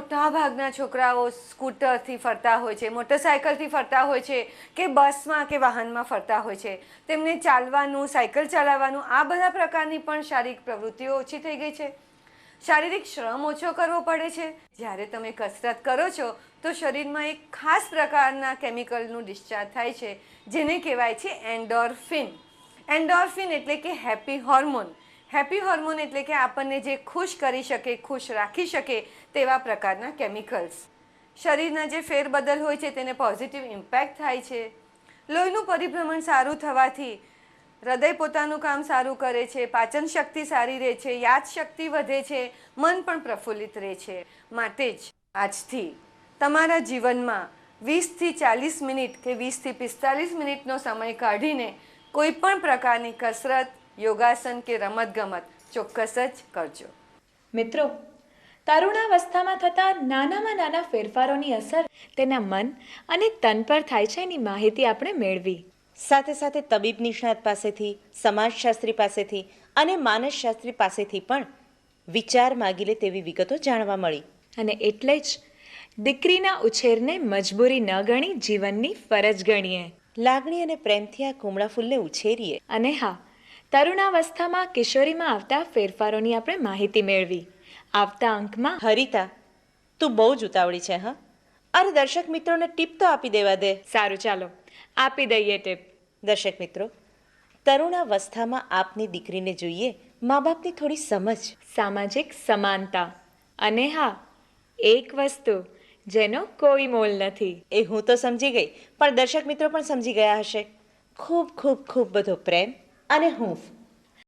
મોટા ભાગના છોકરાઓ સ્કૂટરથી ફરતા હોય છે, મોટરસાયકલથી ફરતા હોય છે, કે બસમાં કે વાહનમાં ફરતા હોય છે. તેમને ચાલવાનું, સાયકલ ચલાવવાનું, આ બધા પ્રકારની પણ શારીરિક પ્રવૃત્તિઓ ઓછી થઈ ગઈ છે. શારીરિક શ્રમ ઓછો કરવો પડે છે. જ્યારે તમે કસરત કરો છો તો શરીરમાં એક ખાસ પ્રકારના કેમિકલનું ડિસ્ચાર્જ થાય છે, જેને કહેવાય છે એન્ડોર્ફિન. એન્ડોર્ફિન એટલે કે હેપી હોર્મોન. હેપી હોર્મોન એટલે કે આપણને જે ખુશ કરી શકે, ખુશ રાખી શકે તેવા પ્રકારના કેમિકલ્સ. શરીરના જે ફેરબદલ હોય છે તેને પોઝિટિવ ઇમ્પેક્ટ થાય છે. લોહીનું પરિભ્રમણ સારું થવાથી હૃદય પોતાનું કામ સારું કરે છે, પાચન શક્તિ સારી રહે છે, યાદશક્તિ વધે છે, મન પણ પ્રફુલ્લિત રહે છે. માટે જ આજથી તમારા જીવનમાં 20થી 40 મિનિટ કે 20થી 45 મિનિટનો સમય કાઢીને કોઈ પણ પ્રકારની કસરત, યોગાસન કે રમતગમત ચોક્કસ જ કરજો. મિત્રો, તરુણાવસ્થામાં થતા નાનામાં નાના ફેરફારોની અસર તેના મન અને તન પર થાય છે એની માહિતી આપણે મેળવી. સાથે સાથે તબીબ નિષ્ણાત પાસેથી, સમાજશાસ્ત્રી પાસેથી અને માનસશાસ્ત્રી પાસેથી પણ વિચાર માગી લે તેવી વિગતો જાણવા મળી. અને એટલે જ દીકરીના ઉછેરને મજબૂરી ન ગણી જીવનની ફરજ ગણીએ. લાગણી અને પ્રેમથી આ કુમળા ફૂલને ઉછેરીએ. અને હા, તરુણાવસ્થામાં કિશોરીમાં આવતા ફેરફારોની આપણે માહિતી મેળવી. આવતા અંકમાં હરિતા, તું બહુ જ ઉતાવળી છે હા. અરે દર્શક મિત્રોને ટીપ તો આપી દેવા દે. સારું, ચાલો આપી દઈએ ટીપ. દર્શક મિત્રો, તરુણાવસ્થામાં આપની દીકરીને જોઈએ મા બાપની થોડી સમજ, સામાજિક સમાનતા અને હા, એક વસ્તુ જેનો કોઈ મોલ નથી. એ હું તો સમજી ગઈ, પણ દર્શક મિત્રો પણ સમજી ગયા હશે. ખૂબ ખૂબ ખૂબ બધો પ્રેમ અને હૂંફ.